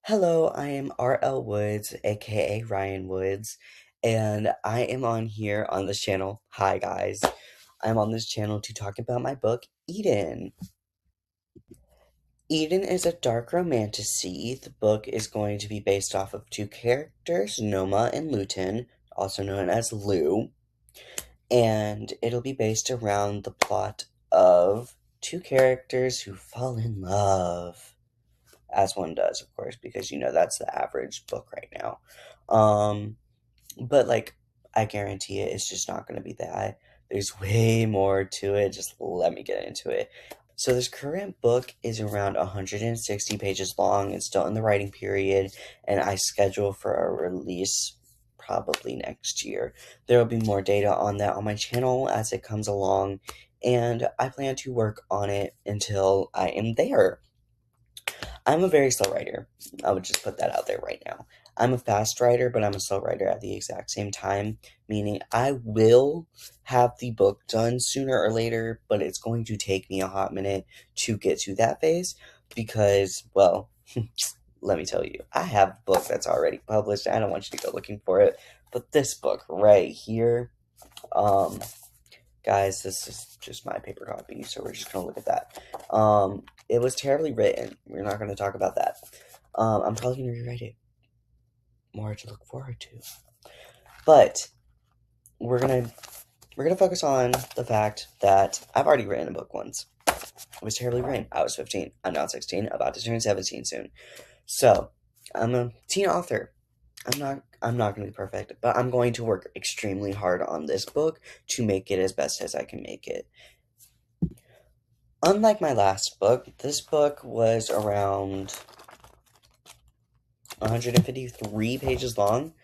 Hello, I am R.L. Woods, aka Ryan Woods, and I am on here on this channel. Hi, guys. I'm on this channel to talk about my book, Eden. Eden is a dark romantasy. The book is going to be based off of two characters, Noma and Luton, also known as Lou, and it'll be based around the plot of two characters who fall in love. As one does, of course, because that's the average book right now. But like, I guarantee it's just not going to be that. There's way more to it. Just let me get into it. So this current book is around 160 pages long. It's still in the writing period, and I schedule for a release probably next year. There will be more data on that on my channel as it comes along, and I plan to work on it until I am there. I'm a very slow writer. I would just put that out there right now. I'm a fast writer, but I'm a slow writer at the exact same time, meaning I will have the book done sooner or later, but it's going to take me a hot minute to get to that phase because, well, let me tell you, I have a book that's already published. I don't want you to go looking for it, but this book right here, um, guys, this is just my paper copy, so we're just gonna look at that. It was terribly written. We're not gonna talk about that. I'm probably gonna rewrite it. More to look forward to. But we're gonna focus on the fact that I've already written a book once. It was terribly written. I was 15. I'm now 16, about to turn 17 soon. So, I'm a teen author. I'm not going to be perfect, but I'm going to work extremely hard on this book to make it as best as I can make it. Unlike my last book, this book was around 153 pages long.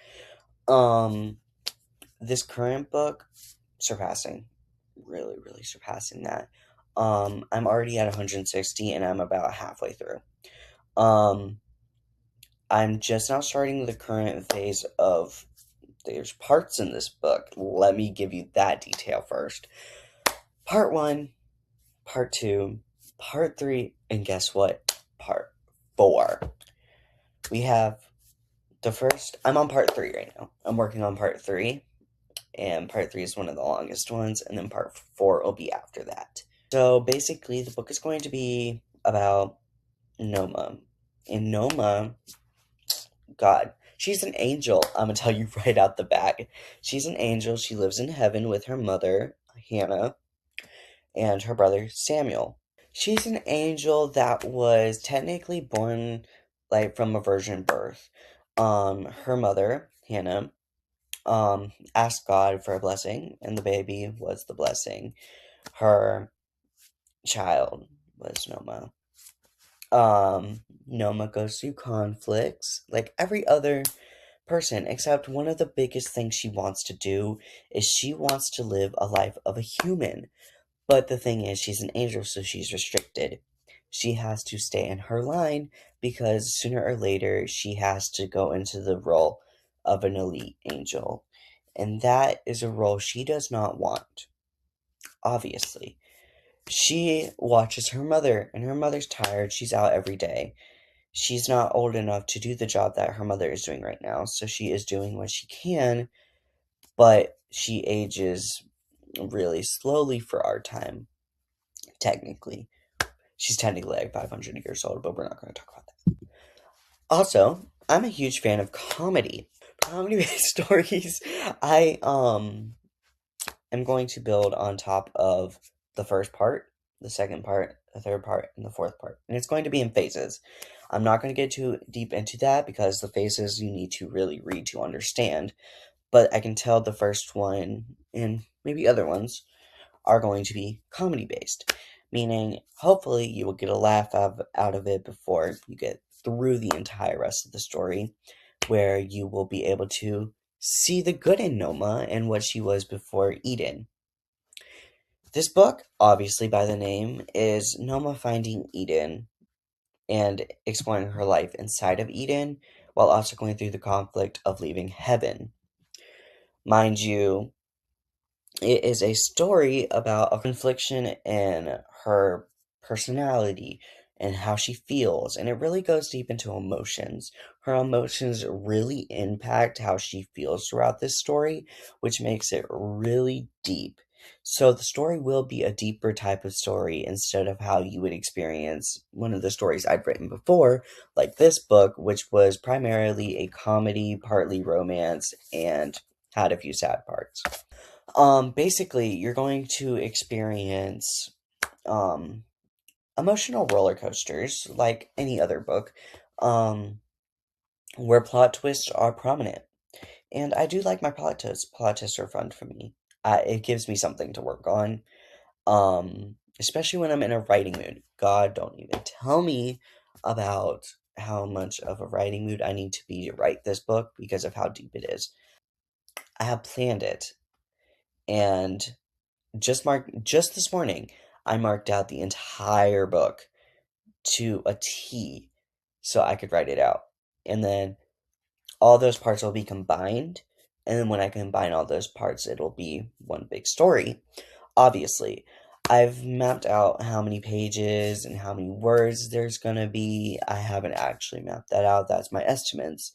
This current book, surpassing. Really, really surpassing that. I'm already at 160 and I'm about halfway through. I'm just now starting the current phase of there's parts in this book. Let me give you that detail first. Part 1, Part 2, Part 3, and guess what? Part 4. We have the first, I'm on Part 3 right now. I'm working on Part 3, and Part 3 is one of the longest ones, and then Part 4 will be after that. So basically, the book is going to be about Noma. And Noma, God, she's an angel. I'm gonna tell you right out the back. She's an angel. She lives in heaven with her mother, Hannah, and her brother, Samuel. She's an angel that was technically born, like, from a virgin birth. Her mother, Hannah, asked God for a blessing, and the baby was the blessing. Her child was Noma. Noma goes through conflicts like every other person, except one of the biggest things she wants to do is she wants to live a life of a human. But the thing is, she's an angel, so she's restricted. She has to stay in her line because sooner or later she has to go into the role of an elite angel. And that is a role she does not want, obviously. She watches her mother, and her mother's tired. She's out every day. She's not old enough to do the job that her mother is doing right now, so she is doing what she can, but she ages really slowly for our time, technically. She's technically like 500 years old, but we're not going to talk about that. Also, I'm a huge fan of comedy. Comedy-based stories. I am going to build on top of the first part, the second part, the third part, and the fourth part. And it's going to be in phases. I'm not going to get too deep into that because the phases you need to really read to understand. But I can tell the first one, and maybe other ones, are going to be comedy based. Meaning, hopefully, you will get a laugh out of it before you get through the entire rest of the story, where you will be able to see the good in Noma and what she was before Eden. This book, obviously by the name, is Noma finding Eden and exploring her life inside of Eden, while also going through the conflict of leaving heaven. Mind you, it is a story about a confliction in her personality and how she feels, and it really goes deep into emotions. Her emotions really impact how she feels throughout this story, which makes it really deep. So the story will be a deeper type of story instead of how you would experience one of the stories I'd written before, like this book, which was primarily a comedy, partly romance, and had a few sad parts. Basically, you're going to experience um emotional roller coasters like any other book, um where plot twists are prominent. And I do like my plot twists. Plot twists are fun for me. It gives me something to work on. Especially when I'm in a writing mood. God, don't even tell me about how much of a writing mood I need to be to write this book because of how deep it is. I have planned it, and just this morning I marked out the entire book to a T so I could write it out. And then all those parts will be combined, and then when I combine all those parts it'll be one big story. Obviously, I've mapped out how many pages and how many words there's gonna be. I haven't actually mapped that out. That's my estimates.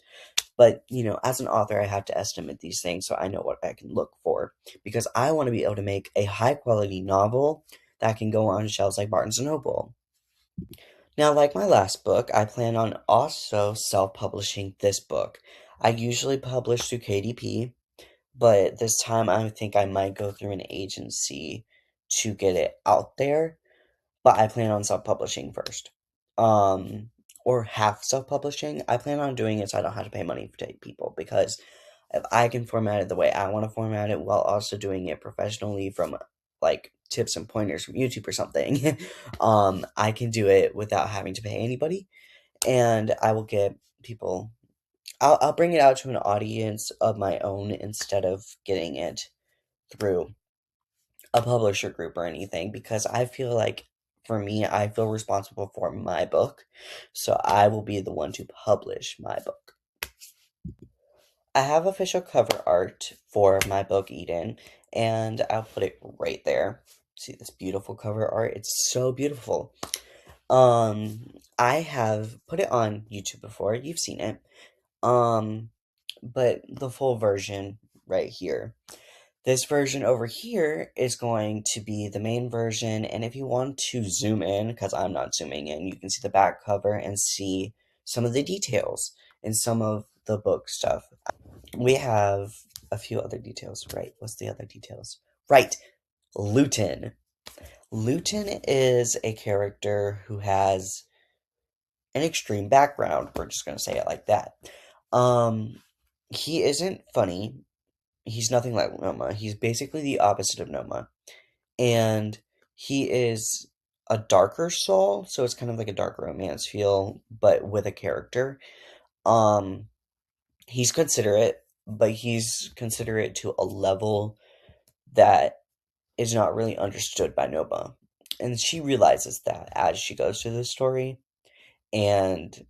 But, as an author, I have to estimate these things so I know what I can look for. Because I want to be able to make a high quality novel that can go on shelves like Barnes& and Noble. Now, like my last book, I plan on also self publishing this book. I usually publish through KDP, but this time I think I might go through an agency to get it out there, but I plan on self-publishing first. Um, or half self-publishing. I plan on doing it so I don't have to pay money to people, because if I can format it the way I want to format it while also doing it professionally from like tips and pointers from YouTube or something, I can do it without having to pay anybody, and I will get people. I'll bring it out to an audience of my own instead of getting it through a publisher group or anything, because I feel like for me, I feel responsible for my book, so I will be the one to publish my book. I have official cover art for my book Eden, and I'll put it right there. See this beautiful cover art? It's so beautiful. I have put it on YouTube before. You've seen it. Um, but the full version right here. This version over here is going to be the main version, and if you want to zoom in, because I'm not zooming in, you can see the back cover and see some of the details and some of the book stuff. We have a few other details, right? What's the other details? Right, Luton. Luton is a character who has an extreme background. We're just going to say it like that. Um, he isn't funny. He's nothing like Noma. He's basically the opposite of Noma. And he is a darker soul, so it's kind of like a dark romance feel, but with a character. Um, he's considerate, but he's considerate to a level that is not really understood by Noma. And she realizes that as she goes through the story. And,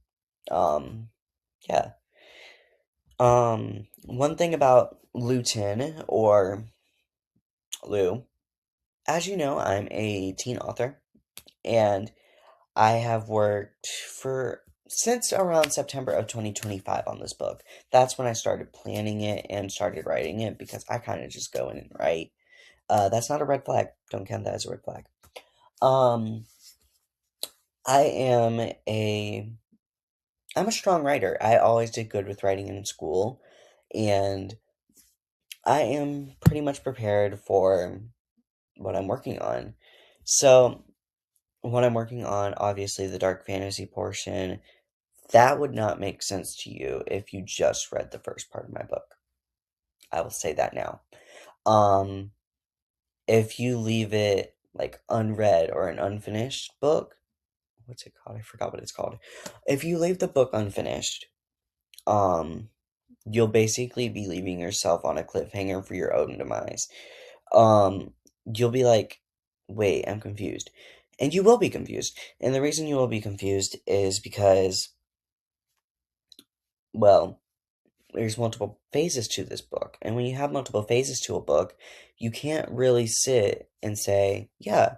yeah. One thing about Luton, or Lou, as you know, I'm a teen author, and I have worked for since around September of 2025 on this book. That's when I started planning it and started writing it, because I kind of just go in and write. That's not a red flag. Don't count that as a red flag. Um, I am a I'm a strong writer. I always did good with writing in school, and I am pretty much prepared for what I'm working on. So, what I'm working on, obviously, the dark fantasy portion, that would not make sense to you if you just read the first part of my book. I will say that now. Um, if you leave it like unread or an unfinished book, what's it called? I forgot what it's called. If you leave the book unfinished, um, you'll basically be leaving yourself on a cliffhanger for your own demise. Um, you'll be like, wait, I'm confused. And you will be confused. And the reason you will be confused is because, well, there's multiple phases to this book. And when you have multiple phases to a book, you can't really sit and say, yeah,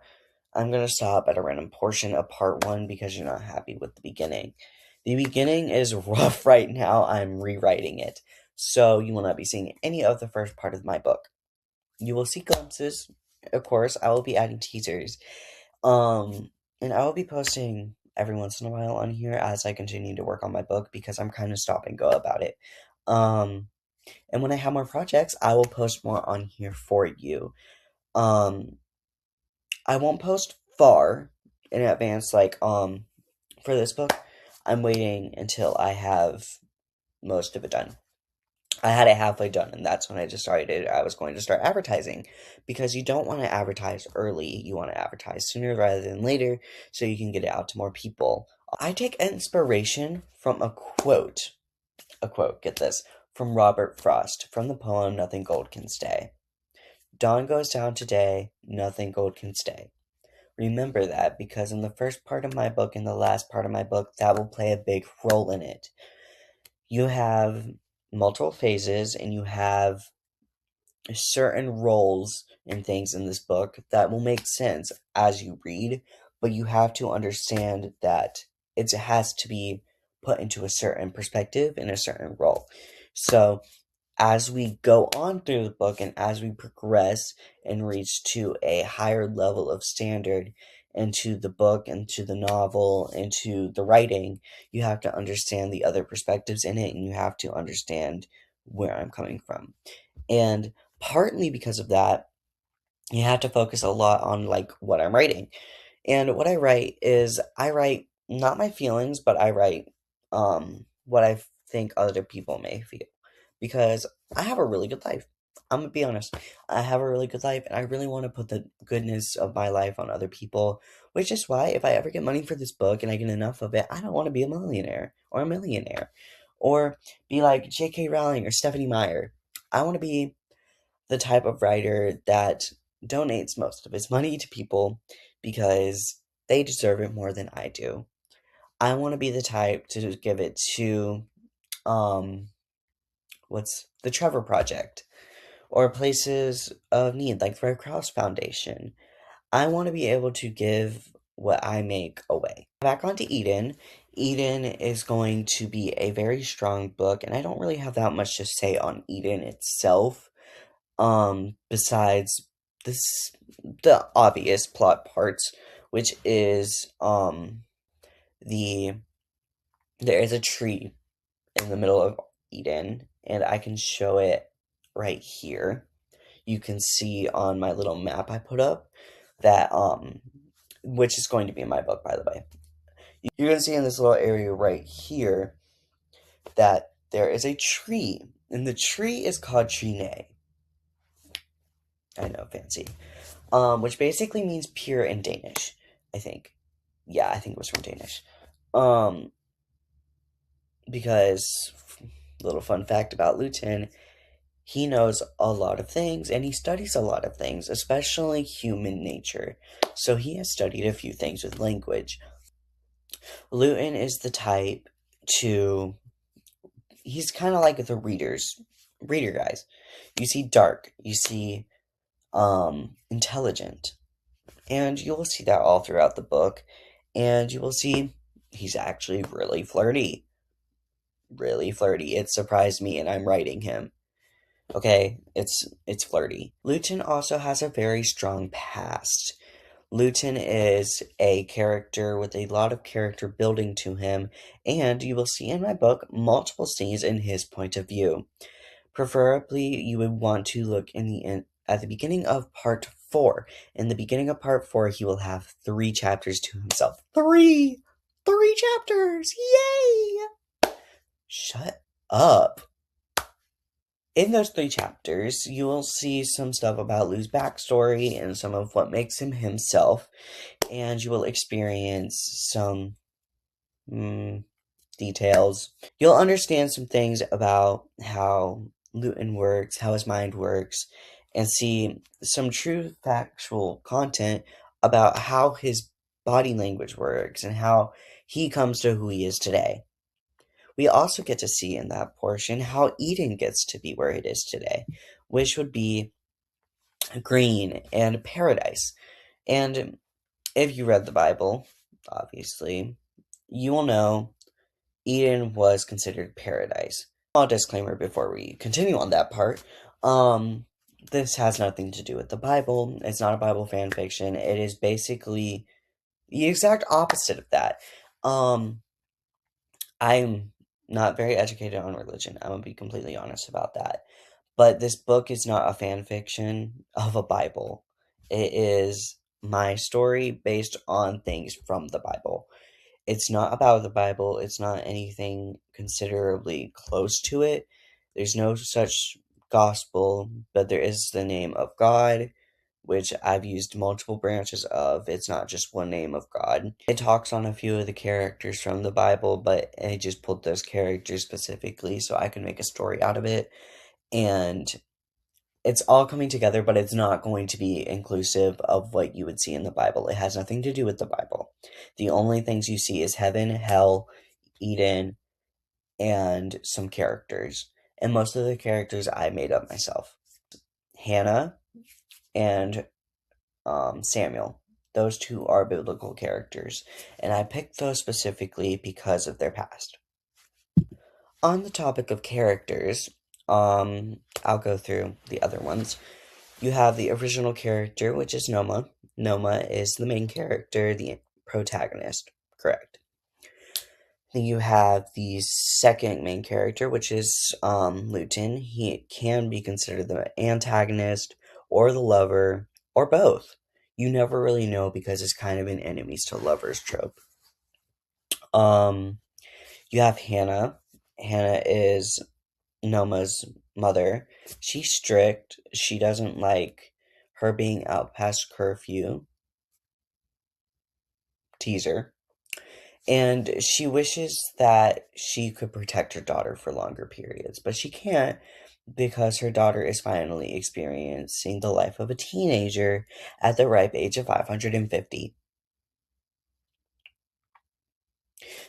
I'm gonna stop at a random portion of part 1 because you're not happy with the beginning. The beginning is rough right now. I'm rewriting it. So you will not be seeing any of the first part of my book. You will see glimpses. Of course, I will be adding teasers. And I will be posting every once in a while on here as I continue to work on my book because I'm kind of stop and go about it. And when I have more projects, I will post more on here for you. Um, I won't post far in advance, like, for this book. I'm waiting until I have most of it done. I had it halfway done, and that's when I decided I was going to start advertising. Because you don't want to advertise early, you want to advertise sooner rather than later, so you can get it out to more people. I take inspiration from a quote, get this, from Robert Frost, from the poem Nothing Gold Can Stay. Dawn goes down today, nothing gold can stay. Remember that, because in the first part of my book and the last part of my book, that will play a big role in it. You have multiple phases, and you have certain roles and things in this book that will make sense as you read, but you have to understand that it has to be put into a certain perspective in a certain role. So as we go on through the book and as we progress and reach to a higher level of standard into the book, into the novel, into the writing, you have to understand the other perspectives in it, and you have to understand where I'm coming from. And partly because of that, you have to focus a lot on like what I'm writing. And what I write is I write not my feelings, but I write what I think other people may feel. Because I have a really good life. I'm gonna be honest. I have a really good life, and I really want to put the goodness of my life on other people, which is why if I ever get money for this book and I get enough of it, I don't want to be a millionaire or a millionaire or be like J.K. Rowling or Stephanie Meyer. I want to be the type of writer that donates most of his money to people because they deserve it more than I do. I want to be the type to give it to, um, what's the Trevor Project or places of need like the Red Cross Foundation. I want to be able to give what I make away. Back onto Eden. Eden is going to be a very strong book, and I don't really have that much to say on Eden itself. Besides this, the obvious plot parts, which is, the there is a tree in the middle of Eden, and I can show it right here. You can see on my little map I put up that, which is going to be in my book, by the way. You can see in this little area right here that there is a tree, and the tree is called Trine. I know, fancy. Which basically means pure in Danish, I think. Yeah, I think it was from Danish. Because, little fun fact about Luton, he knows a lot of things, and he studies a lot of things, especially human nature. So he has studied a few things with language. Luton is the type to... He's kind of like the reader guys. You see dark, you see, intelligent, and you will see that all throughout the book. And you will see he's actually really flirty. Really flirty. It surprised me, and I'm writing him. Okay, it's flirty. Luton also has a very strong past. Luton is a character with a lot of character building to him, and you will see in my book multiple scenes in his point of view. Preferably, you would want to look at the beginning of part 4. In the beginning of part 4, he will have 3 chapters to himself. 3! 3 chapters! Yay! Shut up. In those 3 chapters, you will see some stuff about Lou's backstory and some of what makes him himself, and you will experience some details. You'll understand some things about how Luton works, how his mind works, and see some true factual content about how his body language works and how he comes to who he is today. We also get to see in that portion how Eden gets to be where it is today, which would be green and paradise. And If you read the Bible, obviously, you will know Eden was considered paradise. Small disclaimer before we continue on that part. Um, this has nothing to do with the Bible. It's not a Bible fan fiction. It is basically the exact opposite of that. Um, I'm not very educated on religion. I'm gonna be completely honest about that. But this book is not a fan fiction of a Bible. It is my story based on things from the Bible. It's not about the Bible. It's not anything considerably close to it. There's no such gospel, but there is the name of God, which I've used multiple branches of. It's not just one name of God. It talks on a few of the characters from the Bible, but I just pulled those characters specifically so I can make a story out of it. And it's all coming together, but it's not going to be inclusive of what you would see in the Bible. It has nothing to do with the Bible. The only things you see is heaven, hell, Eden, and some characters. And most of the characters I made up myself. Hannah and Samuel. Those two are biblical characters, and I picked those specifically because of their past. On the topic of characters, I'll go through the other ones. You have the original character, which is Noma. Noma is the main character, the protagonist. Correct. Then you have the second main character, which is Luton. He can be considered the antagonist or the lover or both. You never really know because it's kind of an enemies to lovers trope. Um, you have Hannah. Hannah is Noma's mother. She's strict. She doesn't like her being out past curfew. Teaser. And she wishes that she could protect her daughter for longer periods, but she can't because her daughter is finally experiencing the life of a teenager at the ripe age of 550.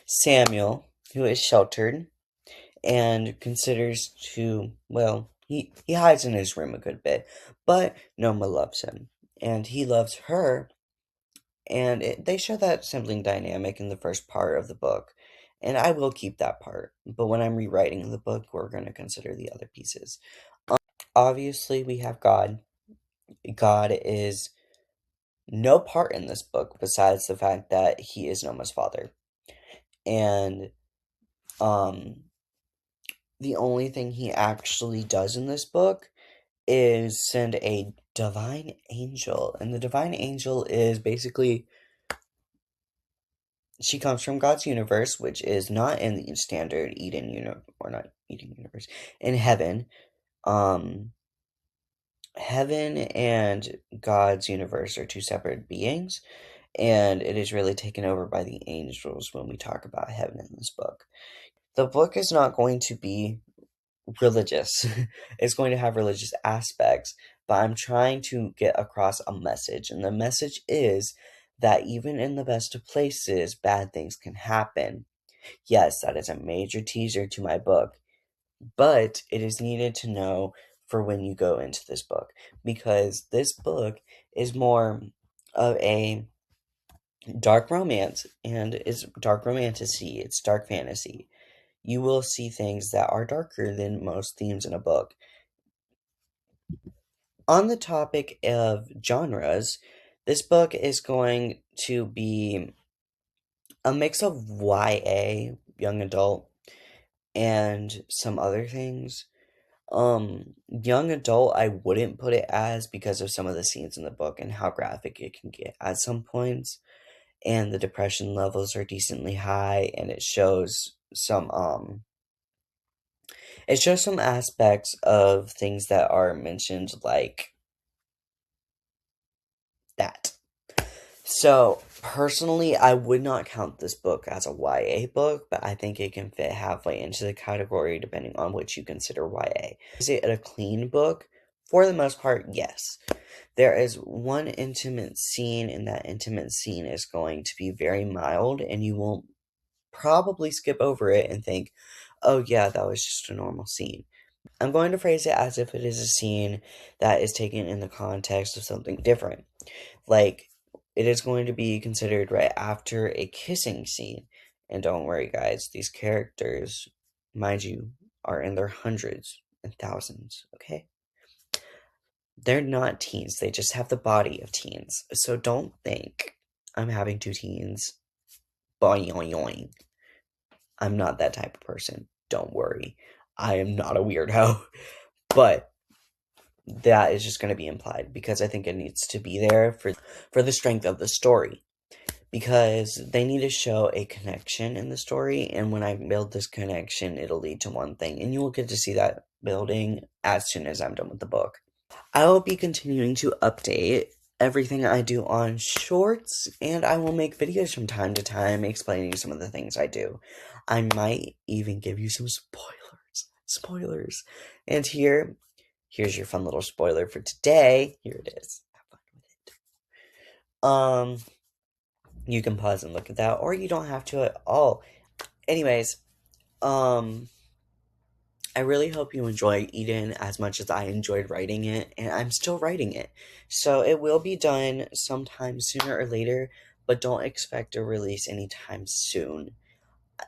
Samuel, who is sheltered and considers to, well, he hides in his room a good bit, but Noma loves him, and he loves her, and they show that sibling dynamic in the first part of the book, and I will keep that part, but when I'm rewriting the book, we're going to consider the other pieces. Obviously, we have God. God is no part in this book besides the fact that he is Noma's father, and um the only thing he actually does in this book is send a divine angel. And the divine angel is basically, she comes from God's universe, which is not in the standard Eden universe, or not Eden universe, in heaven. Heaven and God's universe are two separate beings, and it is really taken over by the angels when we talk about heaven in this book. The book is not going to be religious. It's going to have religious aspects, but I'm trying to get across a message, and the message is that even in the best of places, bad things can happen. Yes, that is a major teaser to my book, but it is needed to know for when you go into this book, because this book is more of a dark romance, and it's dark romantasy, it's dark fantasy. You will see things that are darker than most themes in a book. On the topic of genres, this book is going to be a mix of YA, young adult, and some other things. Young adult, I wouldn't put it as because of some of the scenes in the book and how graphic it can get at some points. And the depression levels are decently high, and it shows some aspects of things that are mentioned like that. So, personally, I would not count this book as a YA book, but I think it can fit halfway into the category depending on what you consider YA. Is it a clean book? For the most part, yes. There is one intimate scene, and that intimate scene is going to be very mild, and you will probably skip over it and think, oh yeah, that was just a normal scene. I'm going to phrase it as if it is a scene that is taken in the context of something different. Like, it is going to be considered right after a kissing scene. And don't worry, guys, these characters, mind you, are in their hundreds and thousands, okay? They're not teens, they just have the body of teens. So don't think I'm having two teens. Boing, yoing, yoing. I'm not that type of person. Don't worry. I am not a weirdo. But that is just going to be implied because I think it needs to be there for the strength of the story. Because they need to show a connection in the story, and when I build this connection, it'll lead to one thing, and you will get to see that building as soon as I'm done with the book. I will be continuing to update everything I do on shorts, and I will make videos from time to time explaining some of the things I do. I might even give you some spoilers. And here's your fun little spoiler for today. Here it is. Have fun with it. You can pause and look at that, or you don't have to at all. Anyways, I really hope you enjoy Eden as much as I enjoyed writing it, and I'm still writing it. So it will be done sometime sooner or later, but don't expect a release anytime soon.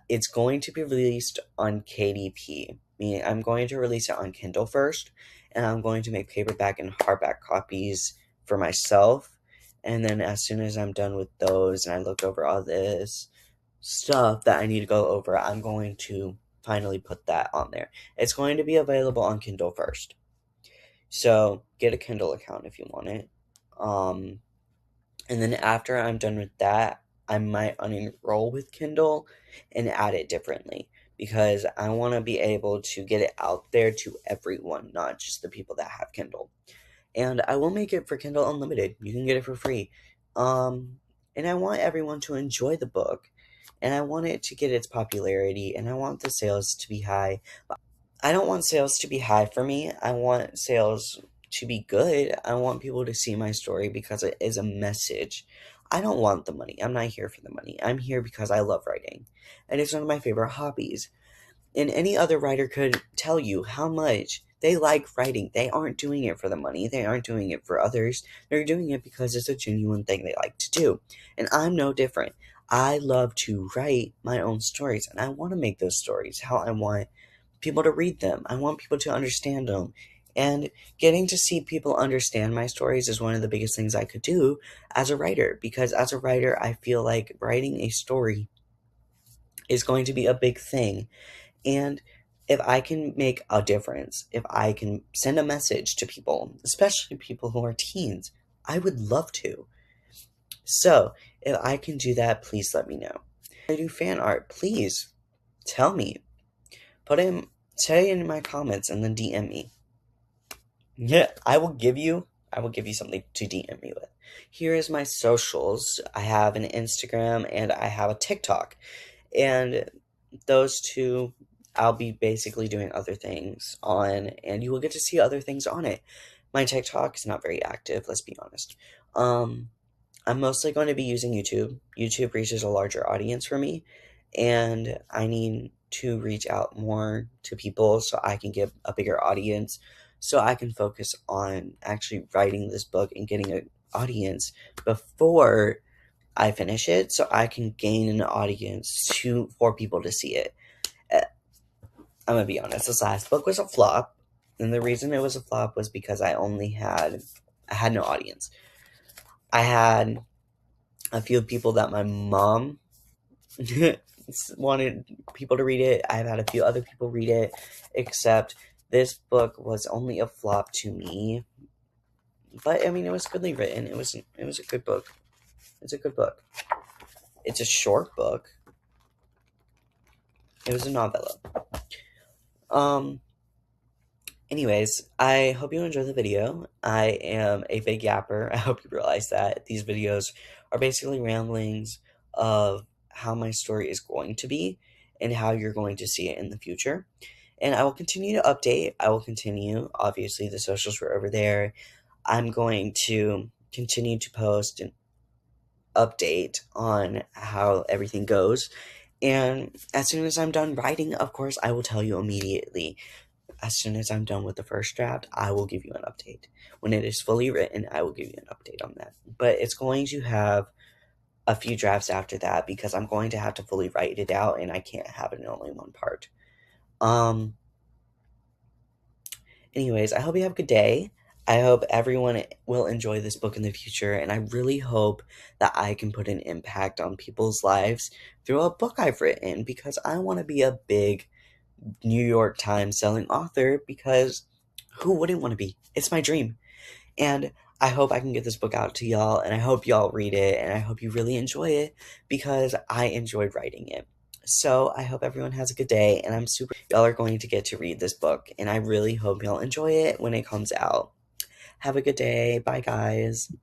It's going to be released on KDP, meaning I'm going to release it on Kindle first, and I'm going to make paperback and hardback copies for myself. And then as soon as I'm done with those and I look over all this stuff that I need to go over, I'm going to finally put that on there. It's going to be available on Kindle first. So get a Kindle account if you want it. And then after I'm done with that, I might unenroll with Kindle and add it differently because I want to be able to get it out there to everyone, not just the people that have Kindle. And I will make it for Kindle Unlimited. You can get it for free. And I want everyone to enjoy the book, and I want it to get its popularity, and I want the sales to be high. I don't want sales to be high for me. I want sales to be good. I want people to see my story because it is a message. I don't want the money. I'm not here for the money. I'm here because I love writing, and it's one of my favorite hobbies. And any other writer could tell you how much they like writing. They aren't doing it for the money. They aren't doing it for others. They're doing it because it's a genuine thing they like to do. And I'm no different. I love to write my own stories, and I want to make those stories how I want people to read them. I want people to understand them. And getting to see people understand my stories is one of the biggest things I could do as a writer. Because as a writer, I feel like writing a story is going to be a big thing. And if I can make a difference, if I can send a message to people, especially people who are teens, I would love to. So, if I can do that, please let me know. If I do fan art, please tell me. Say in my comments and then DM me. Yeah, I will give you something to DM me with. Here is my socials. I have an Instagram and I have a TikTok. And those two I'll be basically doing other things on, and you will get to see other things on it. My TikTok is not very active, let's be honest. I'm mostly going to be using YouTube. YouTube reaches a larger audience for me, and I need to reach out more to people so I can get a bigger audience, so I can focus on actually writing this book and getting an audience before I finish it, so I can gain an audience for people to see it. I'm gonna be honest, this last book was a flop, and the reason it was a flop was because I had no audience. I had a few people that my mom wanted people to read it. I've had a few other people read it, except this book was only a flop to me. But I mean, it was goodly written. It was a good book. It's a good book. It's a short book. It was a novella. Anyways, I hope you enjoy the video. I am a big yapper. I hope you realize that. These videos are basically ramblings of how my story is going to be and how you're going to see it in the future. And I will continue to update. I will continue. Obviously, the socials were over there. I'm going to continue to post and update on how everything goes. And as soon as I'm done writing, of course, I will tell you immediately. as soon as I'm done with the first draft, I will give you an update. When it is fully written, I will give you an update on that. But it's going to have a few drafts after that because I'm going to have to fully write it out and I can't have it in only one part. Um, Anyways, I hope you have a good day. I hope everyone will enjoy this book in the future, and I really hope that I can put an impact on people's lives through a book I've written because I want to be a big New York Times selling author because who wouldn't want to be? It's my dream. And I hope I can get this book out to y'all, and I hope y'all read it, and I hope you really enjoy it because I enjoyed writing it. So I hope everyone has a good day, and I'm super y'all are going to get to read this book, and I really hope y'all enjoy it when it comes out. Have a good day. Bye, guys.